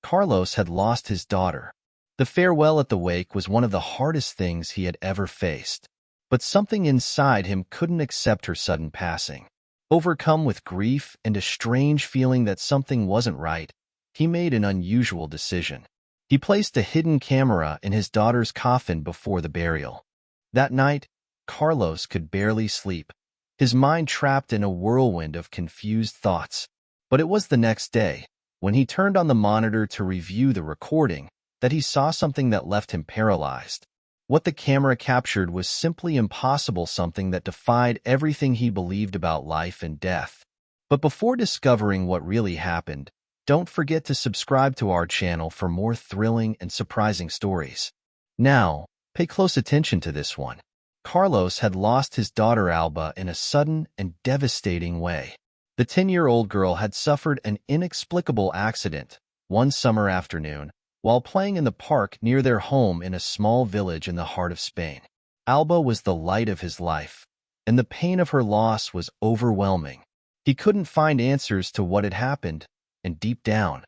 Carlos had lost his daughter. The farewell at the wake was one of the hardest things he had ever faced. But something inside him couldn't accept her sudden passing. Overcome with grief and a strange feeling that something wasn't right, he made an unusual decision. He placed a hidden camera in his daughter's coffin before the burial. That night, Carlos could barely sleep, his mind trapped in a whirlwind of confused thoughts. But it was the next day, when he turned on the monitor to review the recording, that he saw something that left him paralyzed. What the camera captured was simply impossible, something that defied everything he believed about life and death. But before discovering what really happened, don't forget to subscribe to our channel for more thrilling and surprising stories. Now, pay close attention to this one. Carlos had lost his daughter Alba in a sudden and devastating way. The 10-year-old girl had suffered an inexplicable accident one summer afternoon while playing in the park near their home in a small village in the heart of Spain. Alba was the light of his life, and the pain of her loss was overwhelming. He couldn't find answers to what had happened, and deep down,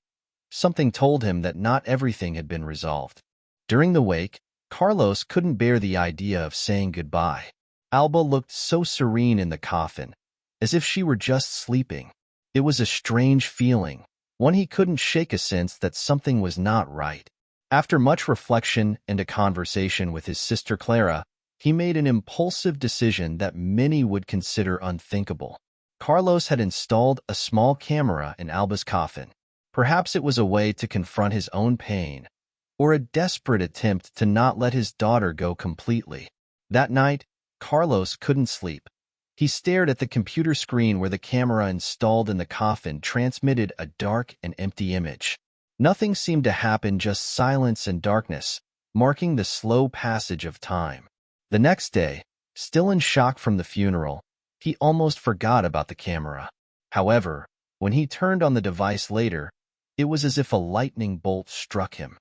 something told him that not everything had been resolved. During the wake, Carlos couldn't bear the idea of saying goodbye. Alba looked so serene in the coffin, as if she were just sleeping. It was a strange feeling, one he couldn't shake, a sense that something was not right. After much reflection and a conversation with his sister Clara, he made an impulsive decision that many would consider unthinkable. Carlos had installed a small camera in Alba's coffin. Perhaps it was a way to confront his own pain, or a desperate attempt to not let his daughter go completely. That night, Carlos couldn't sleep. He stared at the computer screen where the camera installed in the coffin transmitted a dark and empty image. Nothing seemed to happen, just silence and darkness, marking the slow passage of time. The next day, still in shock from the funeral, he almost forgot about the camera. However, when he turned on the device later, it was as if a lightning bolt struck him.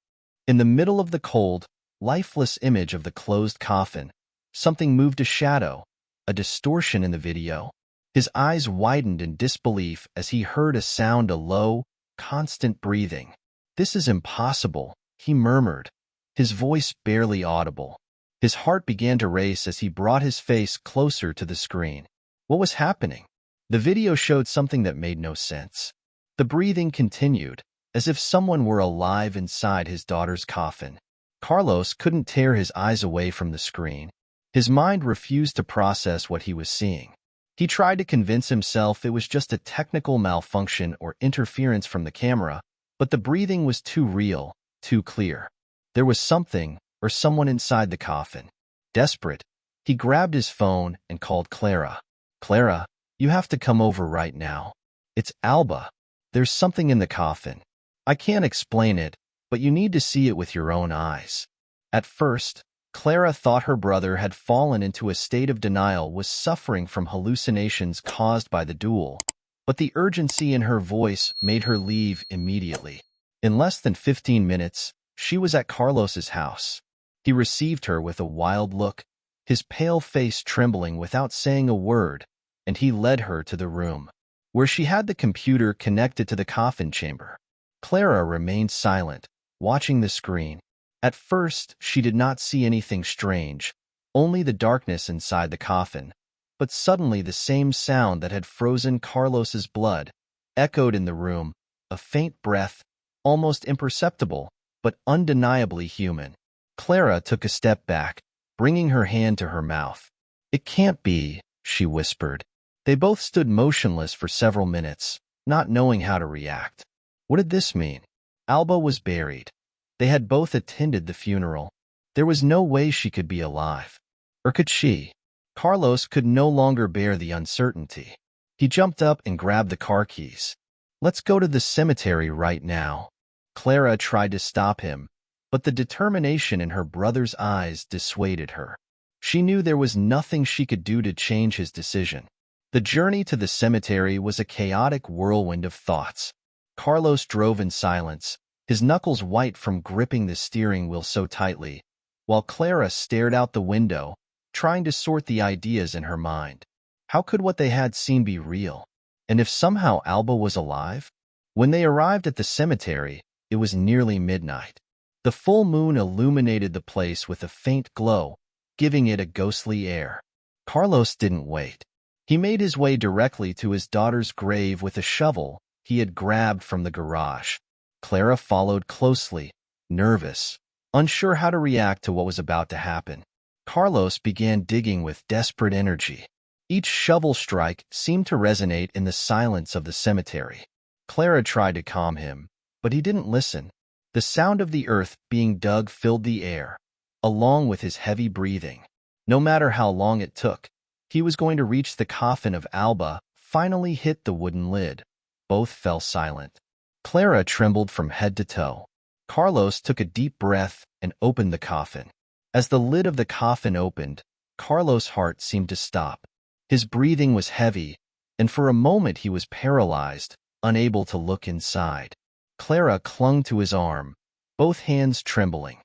In the middle of the cold, lifeless image of the closed coffin, something moved, a shadow, a distortion in the video. His eyes widened in disbelief as he heard a sound, a low, constant breathing. "This is impossible," he murmured, his voice barely audible. His heart began to race as he brought his face closer to the screen. What was happening? The video showed something that made no sense. The breathing continued, as if someone were alive inside his daughter's coffin. Carlos couldn't tear his eyes away from the screen. His mind refused to process what he was seeing. He tried to convince himself it was just a technical malfunction or interference from the camera, but the breathing was too real, too clear. There was something or someone inside the coffin. Desperate, he grabbed his phone and called Clara. "Clara, you have to come over right now. It's Alba. There's something in the coffin. I can't explain it, but you need to see it with your own eyes." At first, Clara thought her brother had fallen into a state of denial, was suffering from hallucinations caused by the duel, but the urgency in her voice made her leave immediately. In less than 15 minutes, she was at Carlos's house. He received her with a wild look, his pale face trembling without saying a word, and he led her to the room, where she had the computer connected to the coffin chamber. Clara remained silent, watching the screen. At first, she did not see anything strange, only the darkness inside the coffin. But suddenly the same sound that had frozen Carlos's blood echoed in the room, a faint breath, almost imperceptible, but undeniably human. Clara took a step back, bringing her hand to her mouth. "It can't be," she whispered. They both stood motionless for several minutes, not knowing how to react. What did this mean? Alba was buried. They had both attended the funeral. There was no way she could be alive. Or could she? Carlos could no longer bear the uncertainty. He jumped up and grabbed the car keys. "Let's go to the cemetery right now." Clara tried to stop him, but the determination in her brother's eyes dissuaded her. She knew there was nothing she could do to change his decision. The journey to the cemetery was a chaotic whirlwind of thoughts. Carlos drove in silence, his knuckles white from gripping the steering wheel so tightly, while Clara stared out the window, trying to sort the ideas in her mind. How could what they had seen be real? And if somehow Alba was alive? When they arrived at the cemetery, It was nearly midnight. The full moon illuminated the place with a faint glow, giving it a ghostly air. Carlos didn't wait. He made his way directly to his daughter's grave with a shovel he had grabbed from the garage. Clara followed closely, nervous, unsure how to react to what was about to happen. Carlos began digging with desperate energy. Each shovel strike seemed to resonate in the silence of the cemetery. Clara tried to calm him, but he didn't listen. The sound of the earth being dug filled the air, along with his heavy breathing. No matter how long it took, he was going to reach the coffin of Alba, finally hit the wooden lid. Both fell silent. Clara trembled from head to toe. Carlos took a deep breath and opened the coffin. As the lid of the coffin opened, Carlos' heart seemed to stop. His breathing was heavy, and for a moment he was paralyzed, unable to look inside. Clara clung to his arm, both hands trembling.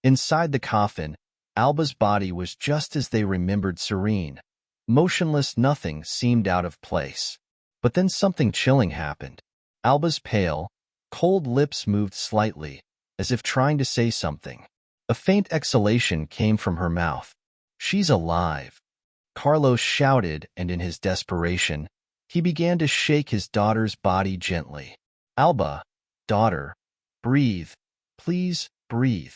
Inside the coffin, Alba's body was just as they remembered, serene. Motionless, nothing seemed out of place. But then something chilling happened. Alba's pale, cold lips moved slightly, as if trying to say something. A faint exhalation came from her mouth. "She's alive," Carlos shouted, and in his desperation, he began to shake his daughter's body gently. "Alba, daughter, breathe. Please, breathe."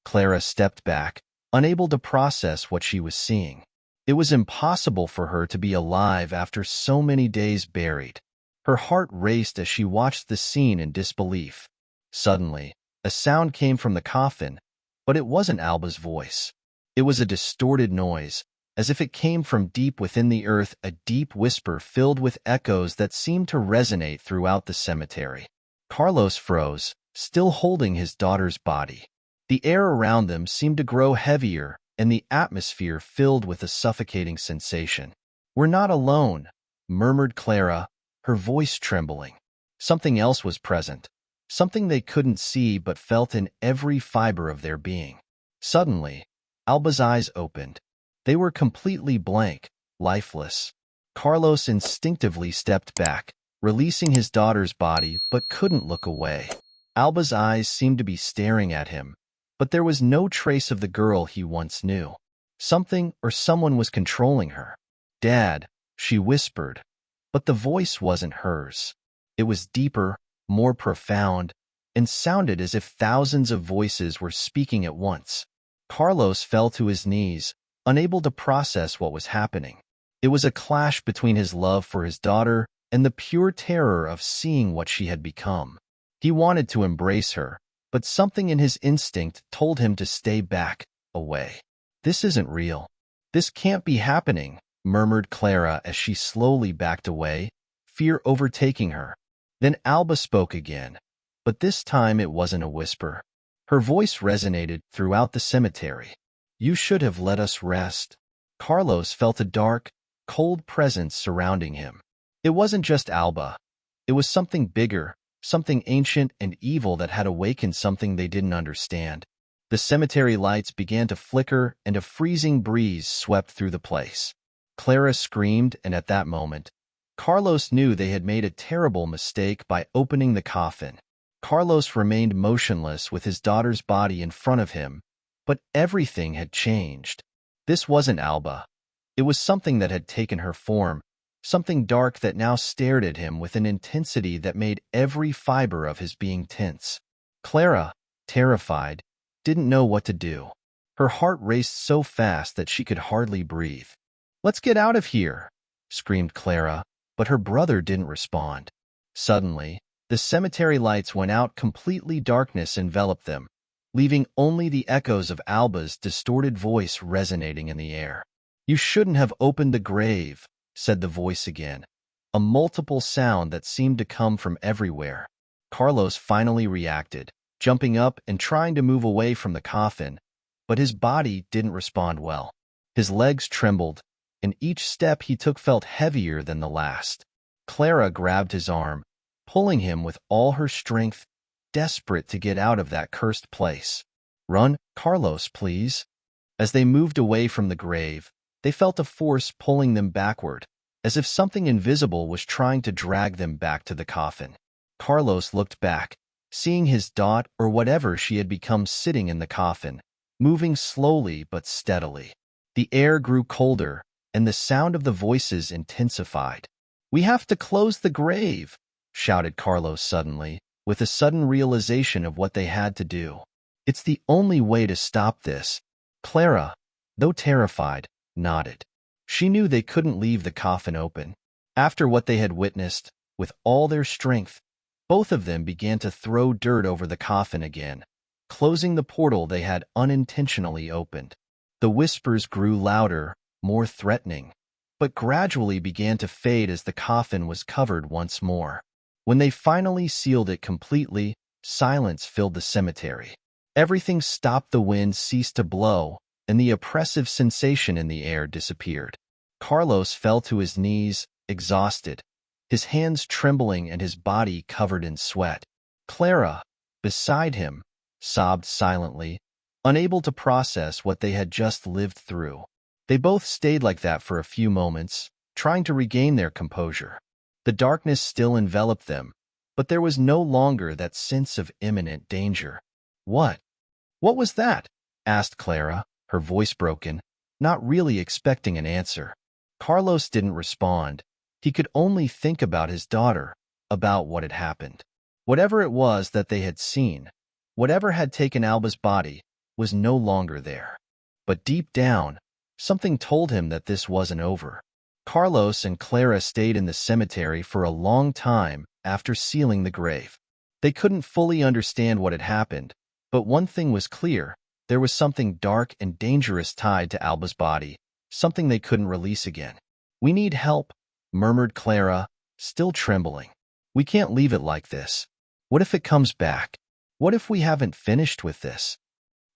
Clara stepped back, unable to process what she was seeing. It was impossible for her to be alive after so many days buried. Her heart raced as she watched the scene in disbelief. Suddenly, a sound came from the coffin, but it wasn't Alba's voice. It was a distorted noise, as if it came from deep within the earth, a deep whisper filled with echoes that seemed to resonate throughout the cemetery. Carlos froze, still holding his daughter's body. The air around them seemed to grow heavier, and the atmosphere filled with a suffocating sensation. "We're not alone," murmured Clara, her voice trembling. Something else was present, something they couldn't see but felt in every fiber of their being. Suddenly, Alba's eyes opened. They were completely blank, lifeless. Carlos instinctively stepped back, releasing his daughter's body, but couldn't look away. Alba's eyes seemed to be staring at him, but there was no trace of the girl he once knew. Something or someone was controlling her. "Dad," she whispered, but the voice wasn't hers. It was deeper, more profound, and sounded as if thousands of voices were speaking at once. Carlos fell to his knees, unable to process what was happening. It was a clash between his love for his daughter and the pure terror of seeing what she had become. He wanted to embrace her, but something in his instinct told him to stay back, away. "This isn't real. This can't be happening," murmured Clara as she slowly backed away, fear overtaking her. Then Alba spoke again, but this time it wasn't a whisper. Her voice resonated throughout the cemetery. "You should have let us rest." Carlos felt a dark, cold presence surrounding him. It wasn't just Alba. It was something bigger, something ancient and evil that had awakened something they didn't understand. The cemetery lights began to flicker and a freezing breeze swept through the place. Clara screamed, and at that moment, Carlos knew they had made a terrible mistake by opening the coffin. Carlos remained motionless with his daughter's body in front of him, but everything had changed. This wasn't Alba. It was something that had taken her form, something dark that now stared at him with an intensity that made every fiber of his being tense. Clara, terrified, didn't know what to do. Her heart raced so fast that she could hardly breathe. "Let's get out of here," screamed Clara, but her brother didn't respond. Suddenly, the cemetery lights went out completely. Darkness enveloped them, leaving only the echoes of Alba's distorted voice resonating in the air. "You shouldn't have opened the grave," said the voice again, a multiple sound that seemed to come from everywhere. Carlos finally reacted, jumping up and trying to move away from the coffin, but his body didn't respond well. His legs trembled, and each step he took felt heavier than the last. Clara grabbed his arm, pulling him with all her strength, desperate to get out of that cursed place. "Run, Carlos, please." As they moved away from the grave, they felt a force pulling them backward, as if something invisible was trying to drag them back to the coffin. Carlos looked back, seeing his dot or whatever she had become sitting in the coffin, moving slowly but steadily. The air grew colder, and the sound of the voices intensified. "We have to close the grave," shouted Carlos suddenly, with a sudden realization of what they had to do. "It's the only way to stop this." Clara, though terrified, nodded. She knew they couldn't leave the coffin open. After what they had witnessed, with all their strength, both of them began to throw dirt over the coffin again, closing the portal they had unintentionally opened. The whispers grew louder, more threatening, but gradually began to fade as the coffin was covered once more. When they finally sealed it completely, silence filled the cemetery. Everything stopped, the wind ceased to blow, and the oppressive sensation in the air disappeared. Carlos fell to his knees, exhausted, his hands trembling and his body covered in sweat. Clara, beside him, sobbed silently, unable to process what they had just lived through. They both stayed like that for a few moments, trying to regain their composure. The darkness still enveloped them, but there was no longer that sense of imminent danger. What was that?" asked Clara, her voice broken, not really expecting an answer. Carlos didn't respond. He could only think about his daughter, about what had happened. Whatever it was that they had seen, whatever had taken Alba's body, was no longer there. But deep down, something told him that this wasn't over. Carlos and Clara stayed in the cemetery for a long time after sealing the grave. They couldn't fully understand what had happened, but one thing was clear: there was something dark and dangerous tied to Alba's body, something they couldn't release again. "We need help," murmured Clara, still trembling. "We can't leave it like this. What if it comes back? What if we haven't finished with this?"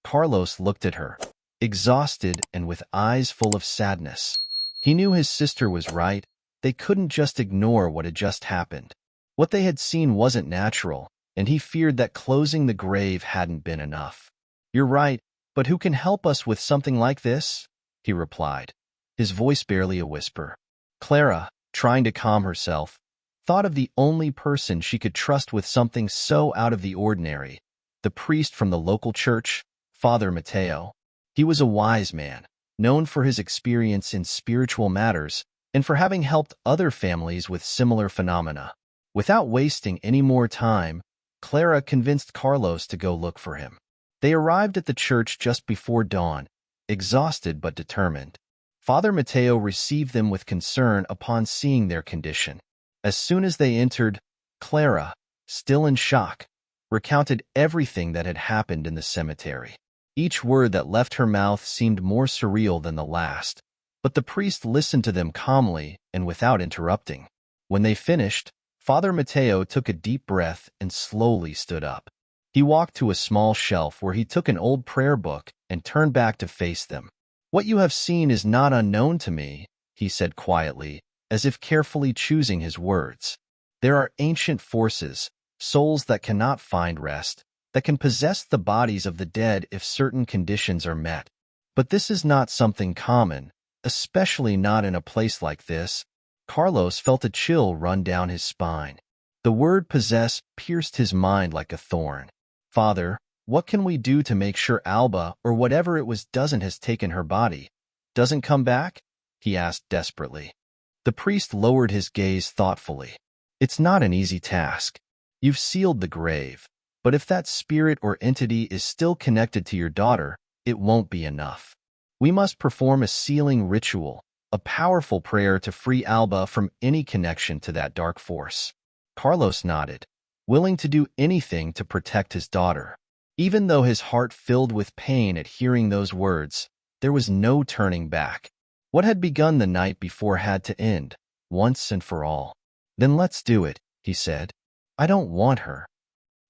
Carlos looked at her, exhausted and with eyes full of sadness. He knew his sister was right. They couldn't just ignore what had just happened. What they had seen wasn't natural, and he feared that closing the grave hadn't been enough. "You're right, but who can help us with something like this?" he replied, his voice barely a whisper. Clara, trying to calm herself, thought of the only person she could trust with something so out of the ordinary: the priest from the local church, Father Mateo. He was a wise man, known for his experience in spiritual matters and for having helped other families with similar phenomena. Without wasting any more time, Clara convinced Carlos to go look for him. They arrived at the church just before dawn, exhausted but determined. Father Mateo received them with concern upon seeing their condition. As soon as they entered, Clara, still in shock, recounted everything that had happened in the cemetery. Each word that left her mouth seemed more surreal than the last, but the priest listened to them calmly and without interrupting. When they finished, Father Mateo took a deep breath and slowly stood up. He walked to a small shelf where he took an old prayer book and turned back to face them. "What you have seen is not unknown to me," he said quietly, as if carefully choosing his words. "There are ancient forces, souls that cannot find rest, that can possess the bodies of the dead if certain conditions are met. But this is not something common, especially not in a place like this." Carlos felt a chill run down his spine. The word possess pierced his mind like a thorn. "Father, what can we do to make sure Alba, or whatever it was has taken her body, doesn't come back?" he asked desperately. The priest lowered his gaze thoughtfully. "It's not an easy task. You've sealed the grave, but if that spirit or entity is still connected to your daughter, it won't be enough. We must perform a sealing ritual, a powerful prayer to free Alba from any connection to that dark force." Carlos nodded, willing to do anything to protect his daughter. Even though his heart filled with pain at hearing those words, there was no turning back. What had begun the night before had to end, once and for all. "Then let's do it," he said. "I don't want her."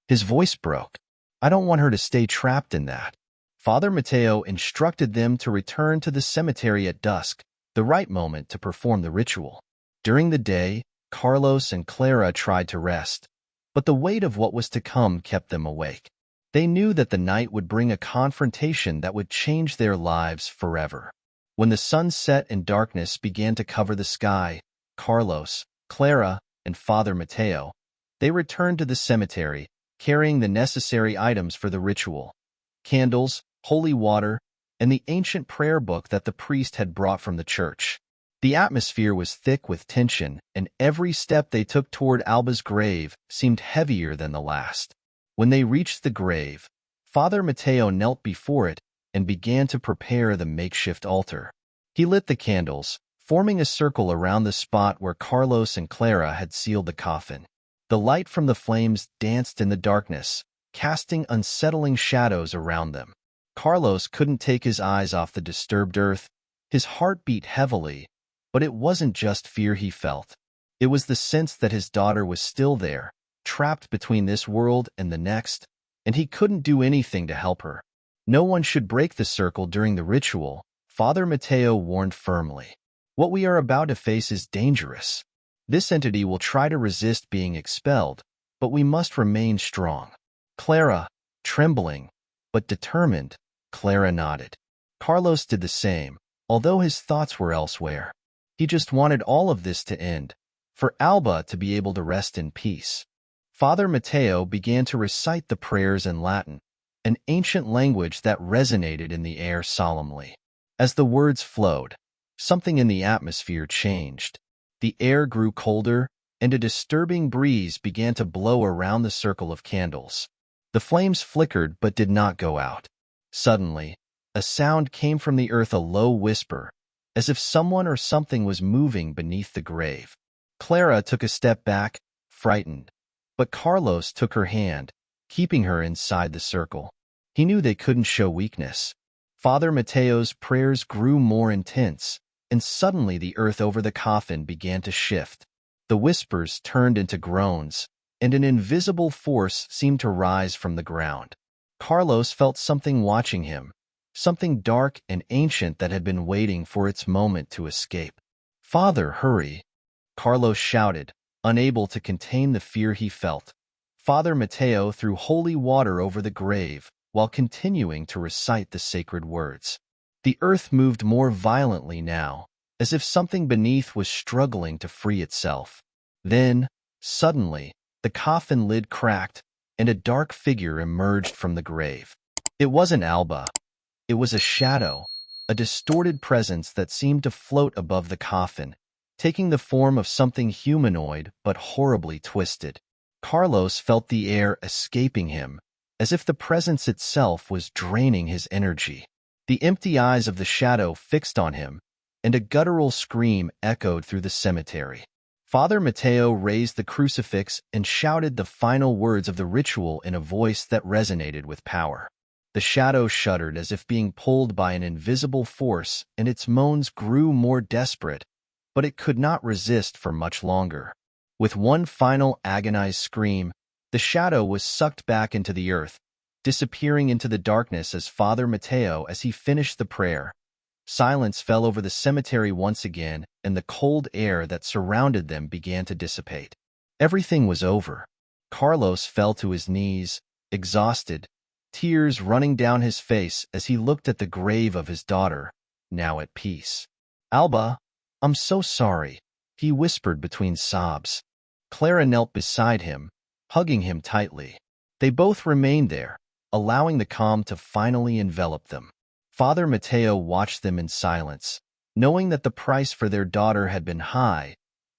His voice broke. "I don't want her to stay trapped in that." Father Mateo instructed them to return to the cemetery at dusk, the right moment to perform the ritual. During the day, Carlos and Clara tried to rest, but the weight of what was to come kept them awake. They knew that the night would bring a confrontation that would change their lives forever. When the sun set and darkness began to cover the sky, Carlos, Clara, and Father Mateo, they returned to the cemetery, carrying the necessary items for the ritual: candles, holy water, and the ancient prayer book that the priest had brought from the church. The atmosphere was thick with tension, and every step they took toward Alba's grave seemed heavier than the last. When they reached the grave, Father Mateo knelt before it and began to prepare the makeshift altar. He lit the candles, forming a circle around the spot where Carlos and Clara had sealed the coffin. The light from the flames danced in the darkness, casting unsettling shadows around them. Carlos couldn't take his eyes off the disturbed earth. His heart beat heavily, but it wasn't just fear he felt. It was the sense that his daughter was still there, trapped between this world and the next, and he couldn't do anything to help her. No one should break the circle during the ritual, Father Mateo warned firmly. What we are about to face is dangerous. This entity will try to resist being expelled, but we must remain strong. Clara, trembling, but determined, Clara nodded. Carlos did the same, although his thoughts were elsewhere. He just wanted all of this to end, for Alba to be able to rest in peace. Father Mateo began to recite the prayers in Latin, an ancient language that resonated in the air solemnly. As the words flowed, something in the atmosphere changed. The air grew colder, and a disturbing breeze began to blow around the circle of candles. The flames flickered but did not go out. Suddenly, a sound came from the earth, a low whisper, as if someone or something was moving beneath the grave. Clara took a step back, frightened, but Carlos took her hand, keeping her inside the circle. He knew they couldn't show weakness. Father Mateo's prayers grew more intense, and suddenly the earth over the coffin began to shift. The whispers turned into groans, and an invisible force seemed to rise from the ground. Carlos felt something watching him, something dark and ancient that had been waiting for its moment to escape. "Father, hurry!" Carlos shouted, unable to contain the fear he felt. Father Mateo threw holy water over the grave while continuing to recite the sacred words. The earth moved more violently now, as if something beneath was struggling to free itself. Then, suddenly, the coffin lid cracked, and a dark figure emerged from the grave. It wasn't Alba. It was a shadow, a distorted presence that seemed to float above the coffin, taking the form of something humanoid but horribly twisted. Carlos felt the air escaping him, as if the presence itself was draining his energy. The empty eyes of the shadow fixed on him, and a guttural scream echoed through the cemetery. Father Mateo raised the crucifix and shouted the final words of the ritual in a voice that resonated with power. The shadow shuddered as if being pulled by an invisible force, and its moans grew more desperate, but it could not resist for much longer. With one final agonized scream, the shadow was sucked back into the earth, disappearing into the darkness as Father Mateo as he finished the prayer. Silence fell over the cemetery once again, and the cold air that surrounded them began to dissipate. Everything was over. Carlos fell to his knees, exhausted, tears running down his face as he looked at the grave of his daughter, now at peace. "Alba, I'm so sorry," he whispered between sobs. Clara knelt beside him, hugging him tightly. They both remained there, allowing the calm to finally envelop them. Father Mateo watched them in silence, knowing that the price for their daughter had been high,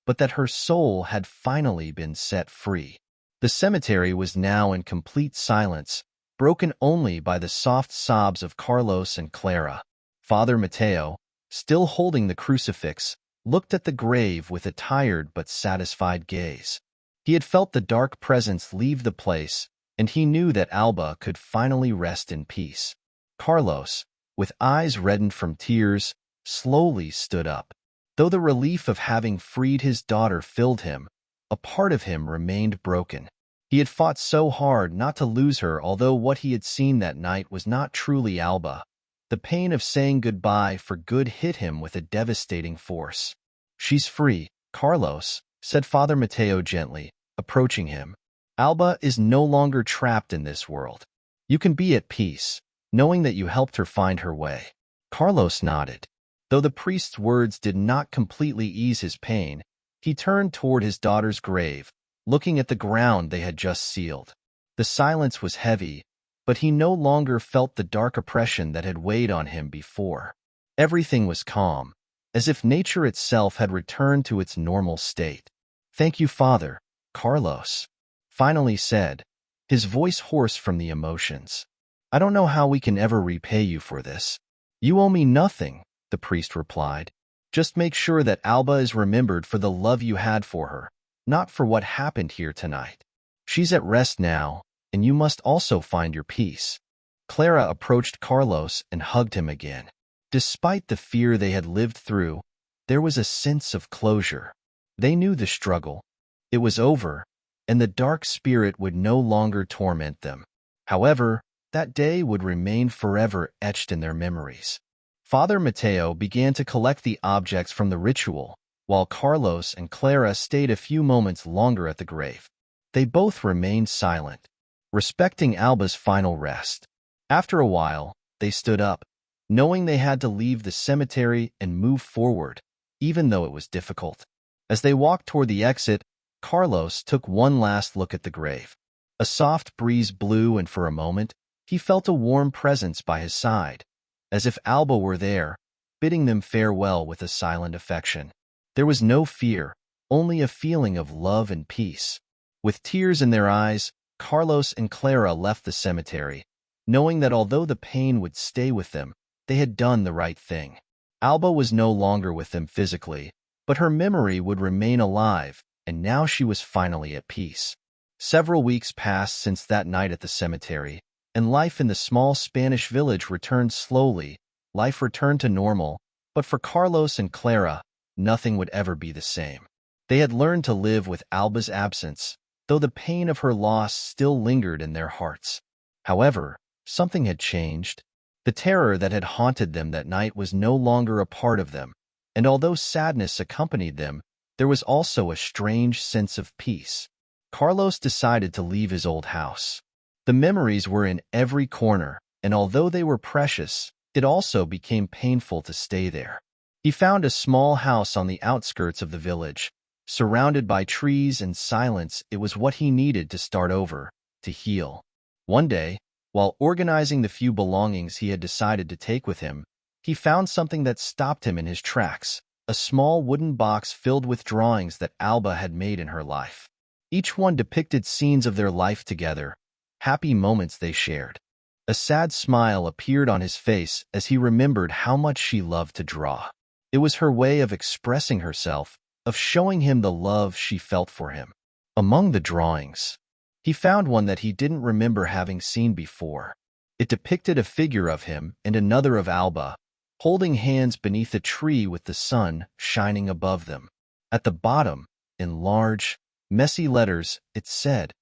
but that her soul had finally been set free. The cemetery was now in complete silence, broken only by the soft sobs of Carlos and Clara. Father Mateo, still holding the crucifix, looked at the grave with a tired but satisfied gaze. He had felt the dark presence leave the place, and he knew that Alba could finally rest in peace. Carlos, with eyes reddened from tears, slowly stood up. Though the relief of having freed his daughter filled him, a part of him remained broken. He had fought so hard not to lose her, although what he had seen that night was not truly Alba. The pain of saying goodbye for good hit him with a devastating force. "She's free, Carlos," said Father Mateo gently, approaching him. "Alba is no longer trapped in this world. You can be at peace, knowing that you helped her find her way." Carlos nodded. Though the priest's words did not completely ease his pain, he turned toward his daughter's grave, looking at the ground they had just sealed. The silence was heavy, but he no longer felt the dark oppression that had weighed on him before. Everything was calm, as if nature itself had returned to its normal state. "Thank you, Father," Carlos finally said, his voice hoarse from the emotions. "I don't know how we can ever repay you for this." "You owe me nothing," the priest replied. "Just make sure that Alba is remembered for the love you had for her, not for what happened here tonight. She's at rest now, and you must also find your peace." Clara approached Carlos and hugged him again. Despite the fear they had lived through, there was a sense of closure. They knew the struggle. It was over, and the dark spirit would no longer torment them. However, that day would remain forever etched in their memories. Father Mateo began to collect the objects from the ritual, while Carlos and Clara stayed a few moments longer at the grave. They both remained silent, respecting Alba's final rest. After a while, they stood up, knowing they had to leave the cemetery and move forward, even though it was difficult. As they walked toward the exit, Carlos took one last look at the grave. A soft breeze blew, and for a moment, he felt a warm presence by his side, as if Alba were there, bidding them farewell with a silent affection. There was no fear, only a feeling of love and peace. With tears in their eyes, Carlos and Clara left the cemetery, knowing that although the pain would stay with them, they had done the right thing. Alba was no longer with them physically, but her memory would remain alive, and now she was finally at peace. Several weeks passed since that night at the cemetery, and life in the small Spanish village returned slowly. Life returned to normal, but for Carlos and Clara, nothing would ever be the same. They had learned to live with Alba's absence, though the pain of her loss still lingered in their hearts. However, something had changed. The terror that had haunted them that night was no longer a part of them, and although sadness accompanied them, there was also a strange sense of peace. Carlos decided to leave his old house. The memories were in every corner, and although they were precious, it also became painful to stay there. He found a small house on the outskirts of the village. Surrounded by trees and silence, it was what he needed to start over, to heal. One day, while organizing the few belongings he had decided to take with him, he found something that stopped him in his tracks, a small wooden box filled with drawings that Alba had made in her life. Each one depicted scenes of their life together, happy moments they shared. A sad smile appeared on his face as he remembered how much she loved to draw. It was her way of expressing herself, of showing him the love she felt for him. Among the drawings, he found one that he didn't remember having seen before. It depicted a figure of him and another of Alba, holding hands beneath a tree with the sun shining above them. At the bottom, in large, messy letters, it said,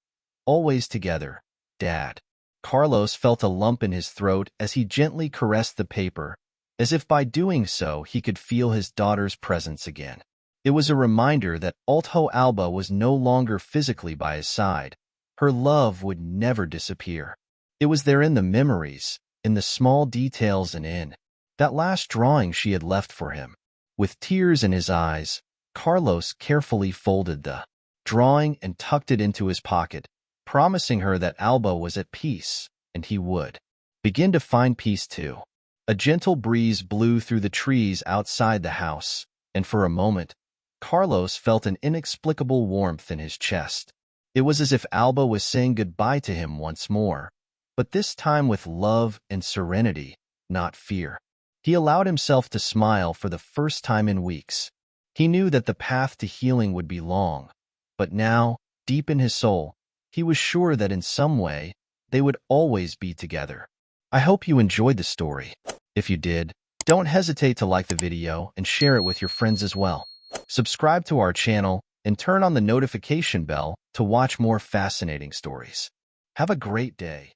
"Always together, Dad." Carlos felt a lump in his throat as he gently caressed the paper, as if by doing so he could feel his daughter's presence again. It was a reminder that although Alba was no longer physically by his side, her love would never disappear. It was there in the memories, in the small details, and in that last drawing she had left for him. With tears in his eyes, Carlos carefully folded the drawing and tucked it into his pocket, promising her that Alba was at peace, and he would begin to find peace too. A gentle breeze blew through the trees outside the house, and for a moment, Carlos felt an inexplicable warmth in his chest. It was as if Alba was saying goodbye to him once more, but this time with love and serenity, not fear. He allowed himself to smile for the first time in weeks. He knew that the path to healing would be long, but now, deep in his soul, he was sure that in some way, they would always be together. I hope you enjoyed the story. If you did, don't hesitate to like the video and share it with your friends as well. Subscribe to our channel and turn on the notification bell to watch more fascinating stories. Have a great day.